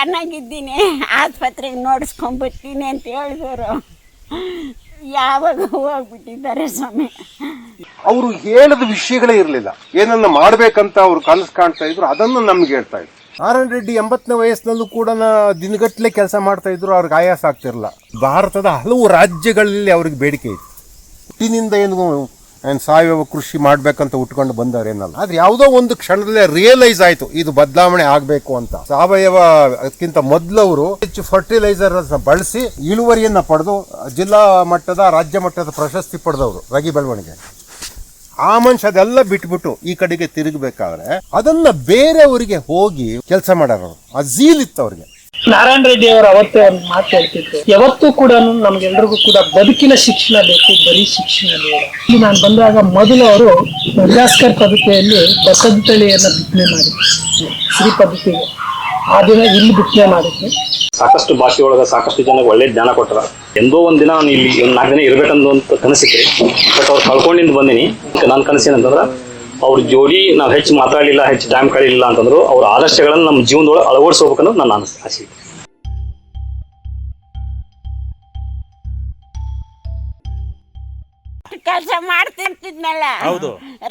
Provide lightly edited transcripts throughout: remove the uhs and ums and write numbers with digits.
ಚೆನ್ನಾಗಿದ್ದೀನಿ, ಆಸ್ಪತ್ರೆಗೆ ನೋಡಿಸ್ಕೊಂಡ್ಬರ್ತೀನಿ ಅಂತ ಹೇಳಿದವರು ಯಾವಾಗ ಹೋಗ್ಬಿಟ್ಟಿದ್ದಾರೆ ಸ್ವಾಮಿ. ಅವರು ಹೇಳಿದ ವಿಷಯಗಳೇ ಇರಲಿಲ್ಲ. ಏನನ್ನ ಮಾಡ್ಬೇಕಂತ ಅವ್ರು ಕನಸು ಕಾಣ್ತಾ ಇದ್ರು, ಅದನ್ನು ನಮ್ಗೆ ಹೇಳ್ತಾ ಇದ್ರು. ನಾರಾಯಣ ರೆಡ್ಡಿ 80ನೇ ವಯಸ್ಸಿನಲ್ಲೂ ಕೂಡ ದಿನಗಟ್ಟಲೆ ಕೆಲಸ ಮಾಡ್ತಾ ಇದ್ರು, ಅವ್ರಿಗೆ ಆಯಾಸ ಆಗ್ತಿರಲಿಲ್ಲ. ಭಾರತದ ಹಲವು ರಾಜ್ಯಗಳಲ್ಲಿ ಅವ್ರಿಗೆ ಬೇಡಿಕೆ ಇತ್ತು. ಹುಟ್ಟಿನಿಂದ ಏನು ಸಾವಯವ ಕೃಷಿ ಮಾಡ್ಬೇಕಂತ ಉಟ್ಕೊಂಡು ಬಂದವರೇನಲ್ಲ, ಆದ್ರೆ ಯಾವುದೋ ಒಂದು ಕ್ಷಣದಲ್ಲೇ ರಿಯಲೈಸ್ ಆಯ್ತು ಇದು ಬದಲಾವಣೆ ಆಗಬೇಕು ಅಂತ. ಸಾವಯವ ಅದಕ್ಕಿಂತ ಮೊದಲು ಅವರು ಹೆಚ್ಚು ಫರ್ಟಿಲೈಸರ್ ಬಳಸಿ ಇಳುವರಿಯನ್ನ ಪಡೆದು ಜಿಲ್ಲಾ ಮಟ್ಟದ ರಾಜ್ಯ ಮಟ್ಟದ ಪ್ರಶಸ್ತಿ ಪಡೆದವರು ರಾಗಿ ಬೆಳವಣಿಗೆ. ಆ ಮನುಷ್ಯ ಅದೆಲ್ಲ ಬಿಟ್ಬಿಟ್ಟು ಈ ಕಡೆಗೆ ತಿರುಗಬೇಕಾದ್ರೆ ಅದನ್ನ ಬೇರೆಯವರಿಗೆ ಹೋಗಿ ಕೆಲಸ ಮಾಡೋರು, ಆ ಝೀಲ್ ಇತ್ತು ಅವ್ರಿಗೆ. ನಾರಾಯಣ ರೆಡ್ಡಿ ಅವರು ಅವತ್ತೇ ಒಂದು ಮಾತು ಹೇಳ್ತಿದ್ರು, ಯಾವತ್ತೂ ಕೂಡ ನಮ್ಗೆಲ್ರಿಗೂ ಕೂಡ ಬದುಕಿನ ಶಿಕ್ಷಣ ಬೇಕು, ಬರೀ ಶಿಕ್ಷಣ ಬೇಡ. ಇಲ್ಲಿ ನಾನು ಬಂದಾಗ ಮೊದಲು ಅವರು ಮಡ್ಗಾಸ್ಕರ್ ಪದ್ಧತಿಯಲ್ಲಿ ಬಸದ ತಳಿಯನ್ನ ಬಿತ್ತನೆ ಮಾಡಿದ್ರು, ಶ್ರೀ ಪದ್ಧತಿಗೆ. ಆ ದಿನ ಇಲ್ಲಿ ಬಿತ್ತನೆ ಮಾಡಿದ್ವಿ. ಸಾಕಷ್ಟು ಭಾಷೆಯೊಳಗ ಸಾಕಷ್ಟು ಜನಕ್ಕೆ ಒಳ್ಳೆ ಜ್ಞಾನ ಕೊಟ್ಟರ. ಎಂದೋ ಒಂದಿನ ನಾನು ಇಲ್ಲಿ ಒಂದು 4 ದಿನ ಇರ್ಬೇಕಂತ ಕನಸಿದ್ರಿ. ಬಟ್ ಅವ್ರು ಕಳ್ಕೊಂಡಿಂದ ಬಂದಿನಿ. ನನ್ನ ಕನಸೇನಂತಂದ್ರೆ ಅವ್ರ ಜೋಡಿ ನಾವು ಹೆಚ್ಚು ಮಾತಾಡಲಿಲ್ಲ, ಹೆಚ್ಚು ಟೈಮ್ ಕಳೀಲಿಲ್ಲ ಅಂತಂದ್ರು ಅವ್ರ ಆದರ್ಶಗಳನ್ನು ನಮ್ಮ ಜೀವನದೊಳಗೆ ಅಳವಡಿಸ್ಬೇಕನ್ನೋದು ನನ್ನ ಆಸೆ. ಕೆಲಸ ಮಾಡ್ತಿರ್ತಿದ್ನಲ್ಲ,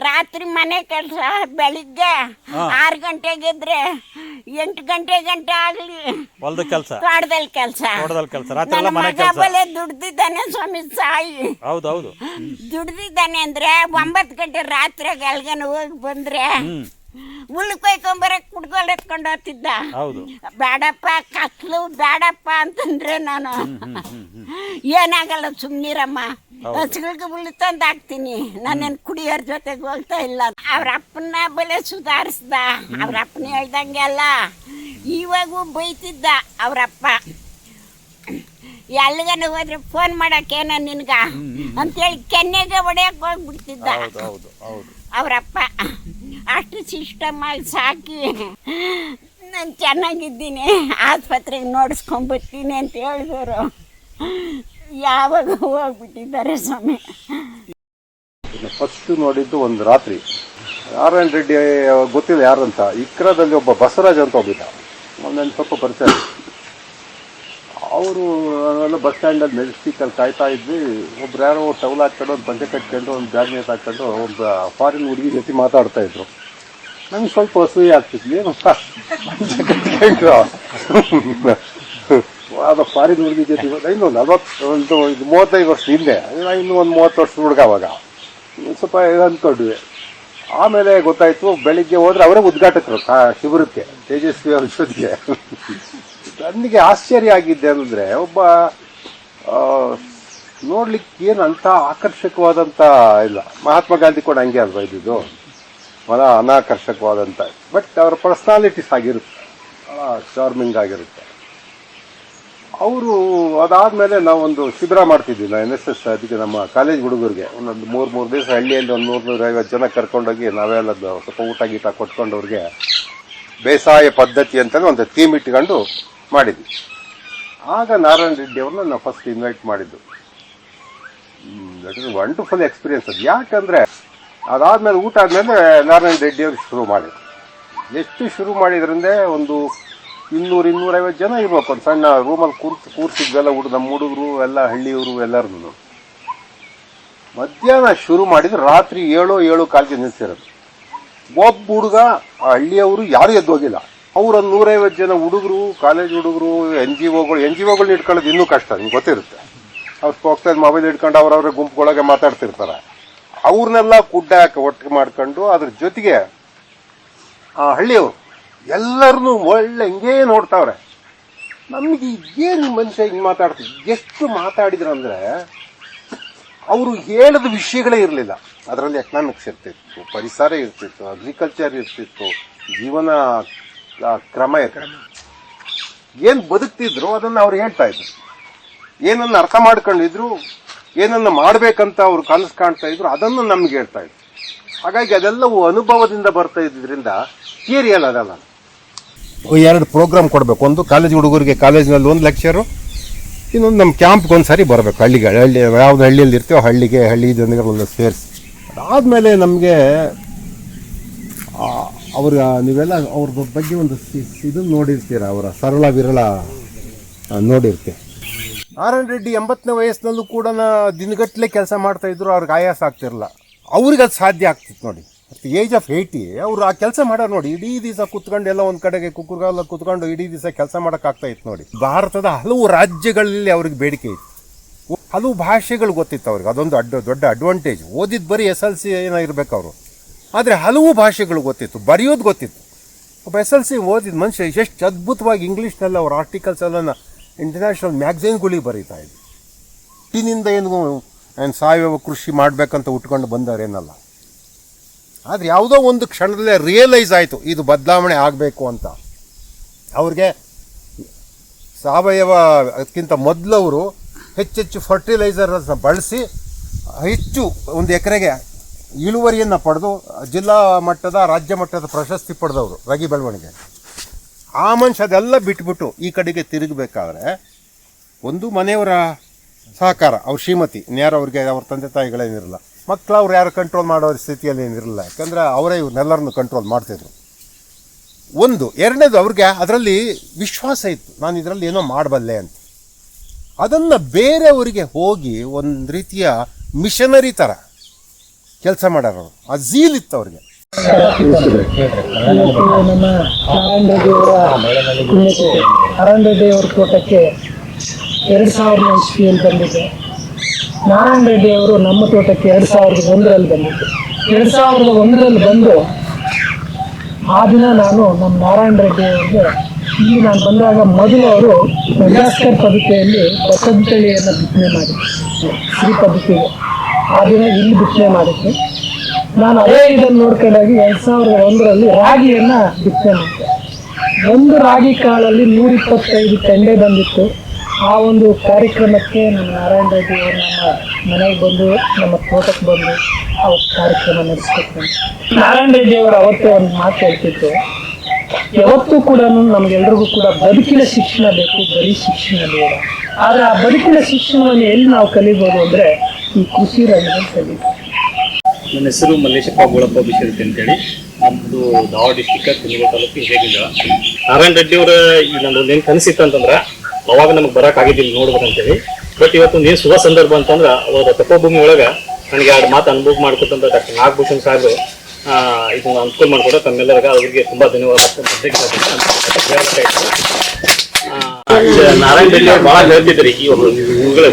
ರಾತ್ರಿ ಮನೆ ಕೆಲಸ ಬೆಳಿಗ್ಗೆ 6 ಗಂಟೆಗೆ ಎದ್ರೆ 8 ಗಂಟೆ ಆಗ್ಲಿ ಹೊಲದ ಕೆಲಸ, ತೋಟದಲ್ಲಿ ಕೆಲಸ. ನನ್ನ ಮಗ ಬಲೆ ದುಡ್ದಿದ್ದಾನೆ ಸ್ವಾಮಿ, ಸಾಯಿ ದುಡ್ದಿದ್ದಾನೆ ಅಂದ್ರೆ 9 ಗಂಟೆ ರಾತ್ರಿಯಾಗ ಎಲ್ಗನ ಹೋಗಿ ಬಂದ್ರೆ ಹುಲ್ಲು ಕೊಯ್ಕೊಂಬರಕ್ ಕುಡ್ಗೋಲ್ ಎತ್ಕೊಂಡು ಹೋಗ್ತಿದ್ದ. ಬೇಡಪ್ಪ ಕತ್ಲು ಬೇಡಪ್ಪ ಅಂತಂದ್ರೆ ನಾನು ಏನಾಗಲ್ಲ ಸುಮ್ನಿರಮ್ಮ, ಹಸುಗಳಿಗೆ ಹುಲ್ಲು ತಂದು ಹಾಕ್ತೀನಿ, ನಾನೇನು ಕುಡಿಯೋರ್ ಜೊತೆಗೆ ಹೋಗ್ತಾ ಇಲ್ಲ. ಅವ್ರ ಅಪ್ಪನ ಬೆಲೆ ಸುಧಾರಿಸ್ದ, ಅವ್ರ ಅಪ್ಪನ ಹೇಳ್ದಂಗೆ ಅಲ್ಲ. ಇವಾಗೂ ಬೈತಿದ್ದ ಅವ್ರಪ್ಪ, ಎಲ್ಲಿಗನ ಹೋದ್ರೆ ಫೋನ್ ಮಾಡಕ್ಕೇನ ನಿನ್ಗ ಅಂತೇಳಿ ಕೆನ್ನೆಗೆ ಹೊಡೆಯಕ್ಕೆ ಹೋಗ್ಬಿಡ್ತಿದ್ದ ಅವ್ರಪ್ಪ. ಅಷ್ಟು ಸಿಸ್ಟಮ್ ಆಗಿ ಸಾಕಿ ನಾನು ಚೆನ್ನಾಗಿದ್ದೀನಿ, ಆಸ್ಪತ್ರೆಗೆ ನೋಡಿಸ್ಕೊಂಡ್ಬರ್ತೀನಿ ಅಂತ ಹೇಳಿದವರು ಯಾವಾಗ ಹೋಗ್ಬಿಟ್ಟಿದ್ದಾರೆ ಸ್ವಾಮಿ. ಫಸ್ಟ್ ನೋಡಿದ್ದು ಒಂದು ರಾತ್ರಿ. ನಾರಾಯಣ ರೆಡ್ಡಿ ಗೊತ್ತಿಲ್ಲ ಯಾರಂತ, ಇಕ್ರಾದಲ್ಲಿ ಒಬ್ಬ ಬಸವರಾಜ್ ಅಂತ ಒಬ್ಬಿದ್ದ, ನನ್ನ ಸ್ವಲ್ಪ ಪರಿಚಯ. ಅವರು ನಾವೆಲ್ಲ ಬಸ್ ಸ್ಟ್ಯಾಂಡಲ್ಲಿ ಮೆಜೆಸ್ಟಿಕಲ್ಲಿ ಕಾಯ್ತಾ ಇದ್ವಿ. ಒಬ್ರು ಯಾರೋ ಟೌಲ್ ಹಾಕ್ಕೊಂಡು ಒಂದು ಪಂಚೆ ಕಟ್ಕೊಂಡು ಒಂದು ಬ್ಯಾಗ್ ನೇತು ಹಾಕ್ಕೊಂಡು ಒಬ್ಬ ಫಾರಿನ್ ಹುಡುಗಿ ಜೊತೆ ಮಾತಾಡ್ತಾ ಇದ್ರು. ನಂಗೆ ಸ್ವಲ್ಪ ಅಸೂಯೆ ಆಗ್ತಿದ್ವಿ, ಏನು ಅದು ಫಾರಿನ್ ಹುಡುಗಿ ಜೊತೆ ಇನ್ನು 35 ವರ್ಷ ಹಿಂದೆ, ಇನ್ನೂ ಒಂದು 30 ವರ್ಷದ ಹುಡುಗ ಅವಾಗ. ಸ್ವಲ್ಪ ಅಂದ್ಕೊಂಡ್ವಿ. ಆಮೇಲೆ ಗೊತ್ತಾಯ್ತು, ಬೆಳಿಗ್ಗೆ ಹೋದ್ರೆ ಅವರೇ ಉದ್ಘಾಟಕರು ಶಿಬಿರಕ್ಕೆ, ತೇಜಸ್ವಿ ಅವ್ರ ಜೊತೆಗೆ. ನನಗೆ ಆಶ್ಚರ್ಯ ಆಗಿದ್ದೆ ಅಂದರೆ, ಒಬ್ಬ ನೋಡ್ಲಿಕ್ಕೆ ಏನು ಅಂತ ಆಕರ್ಷಕವಾದಂಥ ಇಲ್ಲ. ಮಹಾತ್ಮ ಗಾಂಧಿ ಕೂಡ ಹಂಗೆ ಅಲ್ವಾ ಇದ್ದಿದ್ದು, ಬಹಳ ಅನಾಕರ್ಷಕವಾದಂಥ. ಬಟ್ ಅವರ ಪರ್ಸ್ನಾಲಿಟೀಸ್ ಆಗಿರುತ್ತೆ, ಭಾಳ ಚಾರ್ಮಿಂಗ್ ಆಗಿರುತ್ತೆ. ಅವರು ಅದಾದಮೇಲೆ ನಾವೊಂದು ಶಿಬಿರ ಮಾಡ್ತಿದ್ವಿ, NSS. ಅದಕ್ಕೆ ನಮ್ಮ ಕಾಲೇಜ್ ಹುಡುಗರಿಗೆ ಒಂದೊಂದು 3 ದಿವಸ ಹಳ್ಳಿಯಲ್ಲಿ ಒಂದು 150 ಜನ ಕರ್ಕೊಂಡೋಗಿ ನಾವೆಲ್ಲ ಸ್ವಲ್ಪ ಊಟ ಗೀಟ ಕೊಟ್ಕೊಂಡವ್ರಿಗೆ ಬೇಸಾಯ ಪದ್ಧತಿ ಅಂತಲೇ ಒಂದು ಥೀಮ್ ಇಟ್ಕೊಂಡು ಮಾಡಿದ್ವಿ. ಆಗ ನಾರಾಯಣ ರೆಡ್ಡಿ ಅವ್ರನ್ನ ನಾವು ಫಸ್ಟ್ ಇನ್ವೈಟ್ ಮಾಡಿದ್ದು. ದಟ್ ಇಸ್ ವಂಡರ್ಫುಲ್ ಎಕ್ಸ್ಪೀರಿಯನ್ಸ್ ಅದು. ಯಾಕಂದರೆ ಅದಾದಮೇಲೆ ಊಟ ಆದಮೇಲೆ ನಾರಾಯಣ ರೆಡ್ಡಿ ಅವ್ರಿಗೆ ಶುರು ಮಾಡಿದ್ರು. ಎಷ್ಟು ಶುರು ಮಾಡಿದ್ರಂದರೆ ಒಂದು 200-250 ಜನ ಇರ್ಬೇಕು. ಒಂದು ಸಣ್ಣ ರೂಮಲ್ಲಿ ಕೂರ್ಸಿದ್ವೆಲ್ಲ ನಮ್ಮ ಹುಡುಗರು ಎಲ್ಲ, ಹಳ್ಳಿಯವರು ಎಲ್ಲರೂ. ಮಧ್ಯಾಹ್ನ ಶುರು ಮಾಡಿದ್ರೆ ರಾತ್ರಿ 7-7:15 ನಿಲ್ಸಿರೋದು. ಒಬ್ಬ ಹುಡುಗ, ಹಳ್ಳಿಯವರು ಯಾರು ಎದ್ದೋಗಿಲ್ಲ. ಅವರೊಂದು 150 ಜನ ಹುಡುಗರು, ಕಾಲೇಜ್ ಹುಡುಗರು, NGOಗಳು ಇಟ್ಕೊಳ್ಳೋದು ಇನ್ನೂ ಕಷ್ಟ, ನಿಮ್ಗೆ ಗೊತ್ತಿರುತ್ತೆ. ಅವ್ರು ಹೋಗ್ತಾ ಮೊಬೈಲ್ ಇಟ್ಕೊಂಡು ಅವ್ರವ್ರ ಗುಂಪುಗಳೊಳಗೆ ಮಾತಾಡ್ತಿರ್ತಾರೆ. ಅವ್ರನ್ನೆಲ್ಲ ಒಟ್ಟಿಗೆ ಮಾಡ್ಕೊಂಡು, ಅದ್ರ ಜೊತೆಗೆ ಆ ಹಳ್ಳಿಯವರು ಎಲ್ಲರನ್ನೂ ಒಳ್ಳೆ ಹಿಂಗೇ ನೋಡ್ತಾವ್ರೆ. ನಮಗೆ ಏನು ಮನುಷ್ಯ ಹಿಂಗೆ ಮಾತಾಡ್ತೀವಿ. ಎಷ್ಟು ಮಾತಾಡಿದ್ರಂದ್ರೆ, ಅವರು ಹೇಳಿದ ವಿಷಯಗಳೇ ಇರಲಿಲ್ಲ. ಅದರಲ್ಲಿ ಎಕನಾಮಿಕ್ಸ್ ಇರ್ತಿತ್ತು, ಪರಿಸರ ಇರ್ತಿತ್ತು, ಅಗ್ರಿಕಲ್ಚರ್ ಇರ್ತಿತ್ತು, ಜೀವನ ಕ್ರಮ ಇರ್ತಿತ್ತು. ಏನು ಬದುಕ್ತಿದ್ರು ಅದನ್ನು ಅವ್ರು ಹೇಳ್ತಾ ಇದ್ರು. ಏನನ್ನ ಅರ್ಥ ಮಾಡ್ಕೊಂಡಿದ್ರು, ಏನನ್ನ ಮಾಡ್ಬೇಕಂತ ಅವ್ರು ಕನಸು ಕಾಣ್ತಾ ಇದ್ರು, ಅದನ್ನು ನಮ್ಗೆ ಹೇಳ್ತಾ ಇದ್ರು. ಹಾಗಾಗಿ ಅದೆಲ್ಲವೂ ಅನುಭವದಿಂದ ಬರ್ತಾ ಇದ್ರಿಂದ ಥಿಯರಿಯಲ್ಲ ಅದಲ್ಲ. 2 ಪ್ರೋಗ್ರಾಮ್ ಕೊಡಬೇಕು. ಒಂದು ಕಾಲೇಜ್ ಹುಡುಗರಿಗೆ ಕಾಲೇಜಿನಲ್ಲಿ 1 ಲೆಕ್ಚರು, ಇನ್ನೊಂದು ನಮ್ಮ ಕ್ಯಾಂಪ್ಗೆ ಒಂದು ಸಾರಿ ಬರಬೇಕು. ಹಳ್ಳಿ ಯಾವ್ದು ಹಳ್ಳಿಯಲ್ಲಿ ಇರ್ತೀವೋ ಹಳ್ಳಿ ಜನಗಳನ್ನ ಸೇರಿಸಿ. ಅದಾದಮೇಲೆ ನಮಗೆ ಅವ್ರ ನೀವೆಲ್ಲ ಅವ್ರ ಬಗ್ಗೆ ಒಂದು ಇದನ್ನು ನೋಡಿರ್ತೀರ, ಅವರ ಸರಳ ವಿರಳ ನೋಡಿರ್ತೀರ. ನಾರಾಯಣ ರೆಡ್ಡಿ 80ನೇ ವಯಸ್ಸಿನಲ್ಲೂ ಕೂಡ ದಿನಗಟ್ಟಲೆ ಕೆಲಸ ಮಾಡ್ತಾಯಿದ್ರು, ಅವ್ರಿಗೆ ಆಯಾಸ ಆಗ್ತಿರಲ್ಲ. ಅವ್ರಿಗೆ ಅದು ಸಾಧ್ಯ ಆಗ್ತಿತ್ತು ನೋಡಿ. ಏಜ್ ಆಫ್ 80 ಅವರು ಆ ಕೆಲಸ ಮಾಡೋರು ನೋಡಿ. ಇಡೀ ದಿವಸ ಕುತ್ಕೊಂಡು ಎಲ್ಲ ಒಂದು ಕಡೆಗೆ ಕುಕ್ಕುರ್ಗಾಲ ಕುತ್ಕೊಂಡು ಇಡೀ ದಿವಸ ಕೆಲಸ ಮಾಡೋಕ್ಕಾಗ್ತಾಯಿತ್ತು ನೋಡಿ. ಭಾರತದ ಹಲವು ರಾಜ್ಯಗಳಲ್ಲಿ ಅವ್ರಿಗೆ ಬೇಡಿಕೆ ಇತ್ತು. ಹಲವು ಭಾಷೆಗಳು ಗೊತ್ತಿತ್ತು ಅವ್ರಿಗೆ, ಅದೊಂದು ದೊಡ್ಡ ಅಡ್ವಾಂಟೇಜ್. ಓದಿದ್ದು ಬರೀ SLC ಏನೋ ಇರಬೇಕು ಅವರು, ಆದರೆ ಹಲವು ಭಾಷೆಗಳು ಗೊತ್ತಿತ್ತು, ಬರೆಯೋದು ಗೊತ್ತಿತ್ತು. ಒಬ್ಬ SLC ಓದಿದ ಮನುಷ್ಯ ಎಷ್ಟು ಅದ್ಭುತವಾಗಿ ಇಂಗ್ಲೀಷ್ನೆಲ್ಲ ಅವ್ರ ಆರ್ಟಿಕಲ್ಸ್ ಎಲ್ಲ ಇಂಟರ್ನ್ಯಾಷನಲ್ ಮ್ಯಾಗ್ಝಿನ್ಗಳಿಗೆ ಬರೀತಾ ಇದ್ರು. ಹುಟ್ಟಿನಿಂದ ಏನು ಸಾವಯವ ಕೃಷಿ ಮಾಡಬೇಕಂತ ಉಟ್ಕೊಂಡು ಬಂದವರೇನಲ್ಲ. ಆದರೆ ಯಾವುದೋ ಒಂದು ಕ್ಷಣದಲ್ಲೇ ರಿಯಲೈಸ್ ಆಯಿತು ಇದು ಬದಲಾವಣೆ ಆಗಬೇಕು ಅಂತ. ಅವ್ರಿಗೆ ಸಾವಯವ ಅದಕ್ಕಿಂತ ಮೊದಲವರು ಹೆಚ್ಚೆಚ್ಚು ಫರ್ಟಿಲೈಸರ್ನ ಬಳಸಿ ಹೆಚ್ಚು ಒಂದು ಎಕರೆಗೆ ಇಳುವರಿಯನ್ನು ಪಡೆದು ಜಿಲ್ಲಾ ಮಟ್ಟದ ರಾಜ್ಯ ಮಟ್ಟದ ಪ್ರಶಸ್ತಿ ಪಡೆದವರು ರಾಗಿ ಬೆಳವಣಿಗೆ. ಆ ಮನುಷ್ಯ ಅದೆಲ್ಲ ಬಿಟ್ಬಿಟ್ಟು ಈ ಕಡೆಗೆ ತಿರುಗಬೇಕಾದ್ರೆ ಒಂದು ಮನೆಯವರ ಸಹಕಾರ, ಅವ್ರ ಶ್ರೀಮತಿ ನ್ಯಾರು ಅವ್ರಿಗೆ ಅವ್ರ ತಂದೆ ತಾಯಿಗಳೇನಿರಲ್ಲ, ಮಕ್ಕಳು ಅವ್ರು ಯಾರು ಕಂಟ್ರೋಲ್ ಮಾಡೋ ಸ್ಥಿತಿಯಲ್ಲಿ ಏನಿರಲಿಲ್ಲ, ಯಾಕಂದರೆ ಅವರೇ ಇವ್ರನ್ನೆಲ್ಲರನ್ನು ಕಂಟ್ರೋಲ್ ಮಾಡ್ತಿದ್ರು. ಒಂದು ಎರಡನೇದು ಅವ್ರಿಗೆ ಅದರಲ್ಲಿ ವಿಶ್ವಾಸ ಇತ್ತು, ನಾನು ಇದರಲ್ಲಿ ಏನೋ ಮಾಡಬಲ್ಲೆ ಅಂತ. ಅದನ್ನು ಬೇರೆಯವರಿಗೆ ಹೋಗಿ ಒಂದು ರೀತಿಯ ಮಿಷನರಿ ಥರ ಕೆಲಸ ಮಾಡೋರು, ಆ ಝೀಲ್ ಇತ್ತು ಅವ್ರಿಗೆ. ನಮ್ಮ ನಾರಾಯಣ ರೆಡ್ಡಿ ಅವರ ತೋಟಕ್ಕೆ 2000 ಇಸ್ವಿಯಲ್ಲಿ ಬಂದಿದ್ದೆ. ನಾರಾಯಣ ರೆಡ್ಡಿ ಅವರು ನಮ್ಮ ತೋಟಕ್ಕೆ 2001ರಲ್ಲಿ ಬಂದಿದ್ದೆ. 2001ರಲ್ಲಿ ಬಂದು ಆ ದಿನ ನಾನು ನಮ್ಮ ನಾರಾಯಣ ರೆಡ್ಡಿ ಅವರಿಗೆ, ಇಲ್ಲಿ ನಾನು ಬಂದಾಗ ಮೊದಲು ಅವರು ಮೆಡಾಸ್ಕರ್ ಪದ್ಧತಿಯಲ್ಲಿ ಬಸದ ತಳಿಯನ್ನು ಬಿತ್ತನೆ ಮಾಡಿದ್ರು, ಶ್ರೀ ಪದ್ಧತಿಗೆ. ಆ ದಿನ ಇಲ್ಲಿ ಬಿತ್ತನೆ ಮಾಡಿದ್ರು. ನಾನು ಅದೇ ಇದನ್ನು ನೋಡ್ಕೊಂಡಾಗಿ 2001ರಲ್ಲಿ ರಾಗಿಯನ್ನು ಬಿತ್ತನೆ ಮಾಡಿದೆ. ಒಂದು ರಾಗಿ ಕಾಳಲ್ಲಿ 125 ತೆಂಡೆ ಬಂದಿತ್ತು. ಆ ಒಂದು ಕಾರ್ಯಕ್ರಮಕ್ಕೆ ನಮ್ಮ ನಾರಾಯಣ ರೆಡ್ಡಿ ಅವರು ನಮ್ಮ ಮನೆಗೆ ಬಂದು, ನಮ್ಮ ತೋಟಕ್ಕೆ ಬಂದು ಆ ಕಾರ್ಯಕ್ರಮ ನಡೆಸ್ಕೊಡ್ತಾರೆ. ನಾರಾಯಣ ರೆಡ್ಡಿ ಅವರು ಅವತ್ತೇ ಒಂದು ಮಾತು ಹೇಳ್ತಿದ್ರು, ಯಾವತ್ತೂ ಕೂಡ ನಮಗೆಲ್ರಿಗೂ ಕೂಡ ಬದುಕಿನ ಶಿಕ್ಷಣ ಬೇಕು, ಬರೀ ಶಿಕ್ಷಣ ಬೇಡ. ಆದರೆ ಆ ಬದುಕಿನ ಶಿಕ್ಷಣವನ್ನು ಎಲ್ಲಿ ನಾವು ಕಲಿಬೋದು ಅಂದರೆ ಈ ಕೃಷಿ ರಂಗದಲ್ಲಿ ಕಲಿಬೋದು. ನನ್ನ ಹೆಸರು ಮಲ್ಲೇಶಪ್ಪ ಗೋಳಪ್ಪ ಬಿಶೆಟ್ಟಿ ಅಂತೇಳಿ, ನಮ್ಮದು ಧಾರವಾಡ ಡಿಸ್ಟಿಕ್ ಕುಂದಗೋಳ ತಾಲೂಕು ಹಿರೇಗಿಂದ. ನಾರಾಯಣ ರೆಡ್ಡಿ ಅವರ ಈ ನಂದೊಂದು ಏನು ಕನಸಿತ್ತು ಅಂತಂದ್ರೆ ಅವಾಗ ನಮಗೆ ಬರೋಕ್ಕಾಗಿದ್ದಿಲ್ಲ ನೋಡ್ಬೇಕಂತೇಳಿ. ಬಟ್ ಇವತ್ತೊಂದು ಏನು ಶುಭ ಸಂದರ್ಭ ಅಂತಂದ್ರೆ ಅವರ ತಪೋಭೂಮಿ ಒಳಗೆ ನನಗೆ 2 ಮಾತು ಅನುಭವ ಮಾಡಿಕೊಟ್ಟಂತ ಡಾಕ್ಟರ್ ನಾಗಭೂಷಣ್ ಸಾಹೇಬರು ಇದನ್ನ ಅನುಕೂಲ ಮಾಡಿಕೊಡೋ ತಮ್ಮೆಲ್ಲರಿಗ ಅವ್ರಿಗೆ ತುಂಬ ಧನ್ಯವಾದ. ನಾರಾಯಣ ರೆಡ್ಡಿ ಅವ್ರು ಭಾಳ ಹೇಳ್ತಿದ್ರಿ, ಈ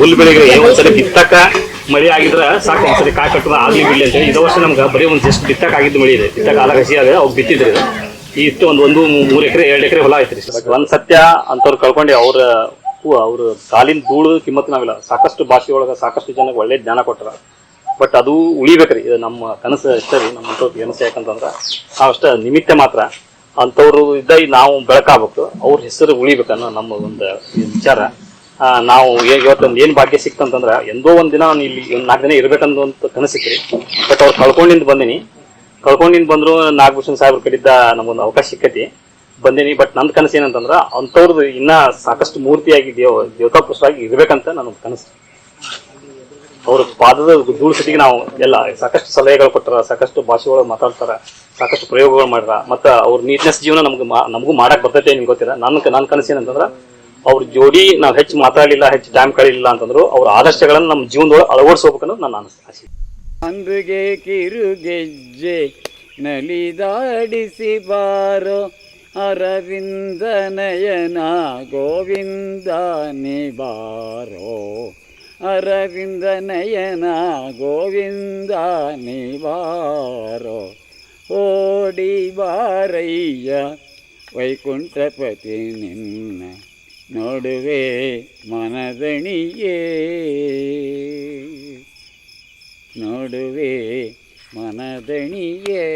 ಹುಲ್ಲು ಬೆಳೆಗೆ ಒಂದ್ಸರಿ ಬಿತ್ತಕ್ಕ ಮಳೆ ಆಗಿದ್ರೆ ಸಾಕು, ಒಂದ್ಸರಿ ಕಾಯಿ ಕಟ್ಟದ ಆಗ್ಲಿ ಬಿಡ್ಲಿ ಅಂತೇಳಿ. ಇದೇ ವರ್ಷ ನಮ್ಗೆ ಬರೀ ಒಂದು ಜಸ್ಟ್ ಬಿತ್ತಕ್ಕ ಆಗಿದ್ದು ಮಳೆ ಇದೆ. ಬಿತ್ತಕ್ಕ ಆದಾಗ ಹಸಿ ಆಗ ಅವ್ರು ಬಿತ್ತಿದ್ರಿ. ಇಷ್ಟು ಒಂದು 3 ಎಕರೆ 2 ಎಕರೆ ಹೊಲ ಐತ್ರಿ. ಒಂದ್ ಸತ್ಯ ಅಂತವ್ರು ಕಳ್ಕೊಂಡು ಅವ್ರ ಕಾಲಿನ ಧೂಳು ಕಿಮ್ಮತ್ ನಾವಿಲ್ಲ. ಸಾಕಷ್ಟು ಭಾಷೆ ಒಳಗೆ ಸಾಕಷ್ಟು ಜನಕ್ಕೆ ಒಳ್ಳೆ ಜ್ಞಾನ ಕೊಟ್ಟರ. ಬಟ್ ಅದು ಉಳಿಬೇಕ್ರಿ, ಇದು ನಮ್ಮ ಕನಸು ಅಷ್ಟೇ ರೀ. ನಮ್ಮ ಕನಸು ಯಾಕಂತಂದ್ರೆ ನಾವಷ್ಟ ನಿಮಿತ್ತ ಮಾತ್ರ. ಅಂಥವ್ರು ಇದ್ದಾಗ ನಾವು ಬೆಳಕಾಗಬೇಕು, ಅವ್ರ ಹೆಸರು ಉಳಿಬೇಕನ್ನೋ ನಮ್ಮ ಒಂದು ವಿಚಾರ. ನಾವು ಇವತ್ತೊಂದು ಏನು ಭಾಗ್ಯ ಸಿಕ್ತಂತಂದ್ರೆ, ಎಂದೋ ಒಂದು ದಿನ ನಾನು ಇಲ್ಲಿ 4 ದಿನ ಇರ್ಬೇಕಂತ ಕನಸಿಕ್ರಿ. ಬಟ್ ಅವ್ರು ಕಳ್ಕೊಂಡಿಂದ ಬಂದ್ರು. ನಾಗಭೂಷಣ್ ಸಾಹೇಬ್ರ ಕಡೆಯಿಂದ ನಮಗೊಂದು ಅವಕಾಶ ಸಿಕ್ಕತಿ, ಬಂದೀನಿ. ಬಟ್ ನನ್ನ ಕನಸು ಏನಂತಂದ್ರೆ ಅಂಥವ್ರದ್ದು ಇನ್ನ ಸಾಕಷ್ಟು ಮೂರ್ತಿಯಾಗಿ ದೇವತಾ ಪುರುಷರಾಗಿ ಇರ್ಬೇಕಂತ ನನ್ನ ಕನಸು. ಅವ್ರ ಪಾದದ ಧೂಳು ಸತಿಗೆ ನಾವು ಎಲ್ಲ ಸಾಕಷ್ಟು ಸಲಹೆಗಳು ಕೊಟ್ಟಾರ, ಸಾಕಷ್ಟು ಭಾಷೆ ಒಳಗೆ ಮಾತಾಡ್ತಾರ, ಸಾಕಷ್ಟು ಪ್ರಯೋಗಗಳು ಮಾಡ್ಯಾರ. ಮತ್ತು ಅವ್ರ ನೀಟ್ನೆಸ್ ಜೀವನ ನಮಗೂ ಮಾಡಕ್ ಬರ್ತೈತೆ ನಿಮ್ಗೆ ಗೊತ್ತಿಲ್ಲ. ನನ್ನ ಕನಸು ಏನಂತಂದ್ರೆ ಅವ್ರ ಜೋಡಿ ನಾವು ಹೆಚ್ಚು ಮಾತಾಡಲಿಲ್ಲ, ಹೆಚ್ಚು ಟೈಮ್ ಕಳೀಲಿಲ್ಲ ಅಂತಂದ್ರು ಅವ್ರ ಆದರ್ಶಗಳನ್ನು ನಮ್ಮ ಜೀವನದೊಳಗೆ ಅಳವಡಿಸ್ಬೇಕನ್ನೋದು ನನ್ನ ಆಸೆ. ಅಂದುಗೆ ಕಿರುಗೆಜ್ಜೆ ನಲಿದಾಡಿಸಿ ಬಾರೋ ಅರವಿಂದ ನಯನ ಗೋವಿಂದ ನಿಬಾರೋ, ಅರವಿಂದ ನಯನ ಗೋವಿಂದ ನಿಬಾರೋ. ಓಡಿ ಬಾರಯ್ಯ ವೈಕುಂಠಪತಿ ನಿನ್ನ ನೋಡುವೆ ಮನದಣಿಯೇ, ನೋಡುವೆ ಮನದಣಿಯೇ.